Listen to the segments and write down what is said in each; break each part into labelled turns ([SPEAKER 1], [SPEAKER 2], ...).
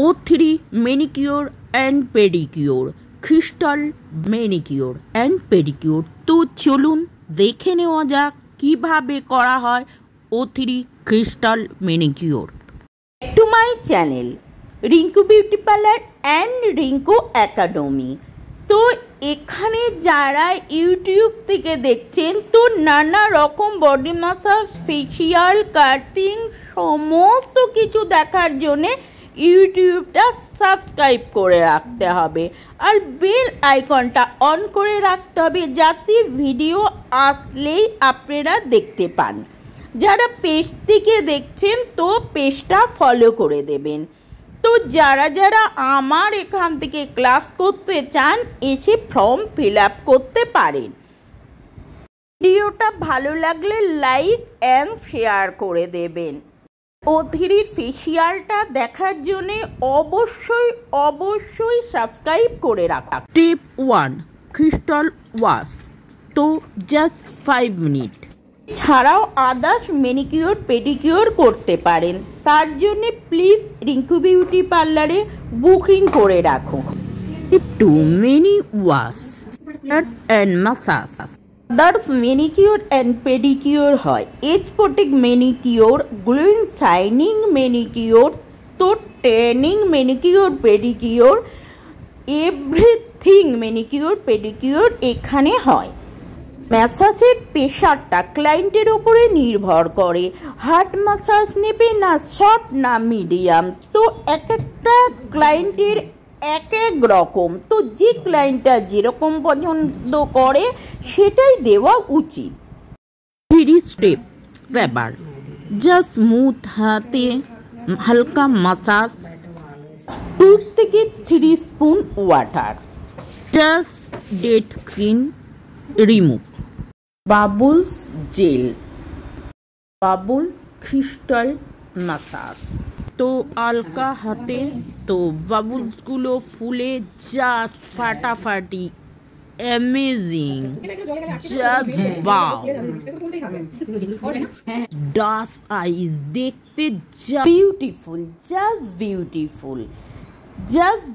[SPEAKER 1] O3 manicure and pedicure, crystal manicure and pedicure. তো চলুন দেখে নেওয়া যাক কীভাবে করা হয় O3 crystal manicure.
[SPEAKER 2] To my channel Rinku beauty parlour and Rinku academy. তো এখানে যারা ইউটিউব থেকে দেখছেন, তো নানা রকম বডি ম্যাসাজ, ফেসিয়াল, কাটিং সমস্ত কিছু দেখার জন্যে ইউটিউবটা সাবস্ক্রাইব করে রাখতে হবে আর বেল আইকনটা অন করে রাখতে হবে, যাতে ভিডিও আসলেই আপনারা দেখতে পান। যারা পেজ থেকে দেখছেন তো পেজটা ফলো করে দেবেন। তো যারা যারা আমার এখান থেকে ক্লাস করতে চান এসে ফর্ম ফিল আপ করতে পারেন। ভিডিওটা ভালো লাগলে লাইক অ্যান্ড শেয়ার করে দেবেন। O3 ফেসিয়ালটা দেখার জন্য অবশ্যই সাবস্ক্রাইব করে রাখা।
[SPEAKER 1] Step 1 crystal wash. তো জাস্ট 5 মিনিট।
[SPEAKER 2] ছাড়াও আদার্স ম্যানিকিওর পেডিকিওর করতে পারেন, তার জন্য প্লিজ রিঙ্কু বিউটি পার্লারে বুকিং করে রাখুন।
[SPEAKER 1] Step 2 many wash and massage.
[SPEAKER 2] Others manicure and pedicure হয় এজপোটিক ম্যানিকিওর, গ্লোয়িং শাইনিং ম্যানিকিওর, তো tanning manicure pedicure, everything manicure pedicure এখানে হয়। ম্যাসাজের প্রেশারটা ক্লায়েন্টের উপরে নির্ভর করে, হার্ড ম্যাসাজ নেবে না সফট না মিডিয়াম। তো এক একটা ক্লায়েন্টের এক এক রকম, তো যে ক্লায়েন্টটা যেরকম পছন্দ করে সেটাই দেওয়া উচিত।
[SPEAKER 1] 3 স্টেপ স্ক্রাবার। জাস্ট স্মুথ হাতে হালকা ম্যাসাজ।
[SPEAKER 2] 2 থেকে 3 spoon water.
[SPEAKER 1] Just dead skin remove.
[SPEAKER 2] Bubbles gel, bubble crystal massage.
[SPEAKER 1] তো হালকা হাতে তো বাবুলসগুলো ফুলে জাস্ট ফাটাফাটি অ্যামেজিং, জাস্ট ওয়াও। ডাস আইজ দেখতে
[SPEAKER 2] beautiful, just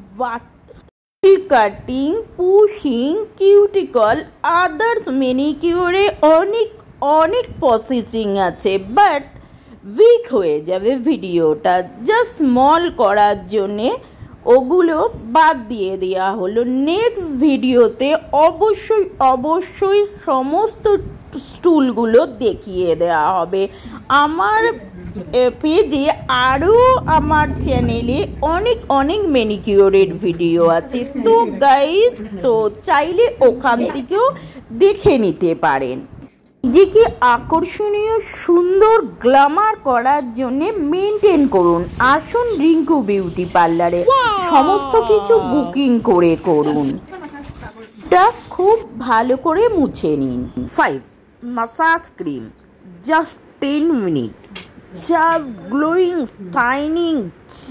[SPEAKER 2] cutting, pushing, cuticle, others ম্যানিকিওরে অনেক প্রসেসিং আছে, বাট উইক হয়ে যাবে ভিডিওটা। জাস্ট স্মল করার জন্যে ওগুলো বাদ দিয়ে দেওয়া হলো। নেক্সট ভিডিওতে অবশ্যই সমস্ত স্টুলগুলো দেখিয়ে দেওয়া হবে। আমার পেজে আরও আমার চ্যানেলে অনেক ম্যানিকিওরের ভিডিও আছে, তো গাইস তো চাইলে ওখান থেকেও দেখে নিতে পারেন। নিজেকে আকর্ষণীয় সুন্দর গ্ল্যামার করার জন্য মেনটেন করুন। আসুন রিঙ্কু বিউটি পার্লারে সমস্ত কিছু বুকিং করে করুন। এটা খুব ভালো করে মুছে নিন। 5 massage cream. Just 10 minute. Just glowing shining,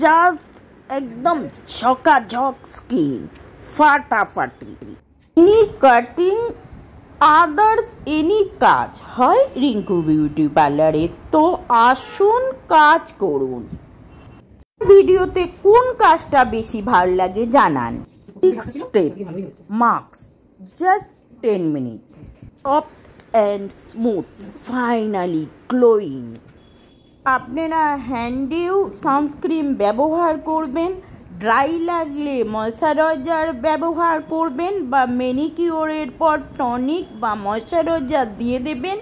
[SPEAKER 2] just একদম ঝকাঝক স্কিন, ফাটাফাটি। এনি কাটিং, আদার্স এনি কাজ হয় রিঙ্কু বিউটি পার্লারে। তো আসুন কাজ করুন। ভিডিওতে কোন কাজটা বেশি ভালো লাগে জানান। 6 step mask. Just 10 minute. Soft and smooth, finally glowing. আপনারা হ্যান্ডেও সানস্ক্রিন ব্যবহার করবেন, ড্রাই লাগলে ময়শ্চারাইজার ব্যবহার করবেন, বা ম্যানিকিওরের পর টনিক বা ময়শ্চারাইজার দিয়ে দেবেন।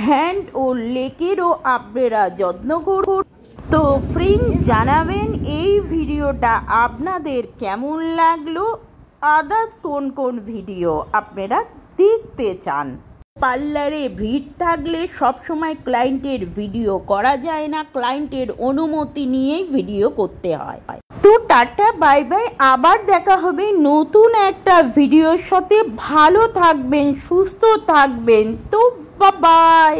[SPEAKER 2] হ্যান্ড ও লেকেরও আপনারা যত্ন করুন। তো ফ্রেন্ড জানাবেন এই ভিডিওটা আপনাদের কেমন লাগলো, আদার্স কোন ভিডিও আপনারা দেখতে চান। পার্লারে ভিড় থাকলে সবসময় ক্লায়েন্টের ভিডিও করা যায় না, ক্লায়েন্টের অনুমতি নিয়েই ভিডিও করতে হয়। তো টাটা বাই বাই, আবার দেখা হবে নতুন একটা ভিডিওর সাথে। ভালো থাকবেন, সুস্থ থাকবেন। তো বাই।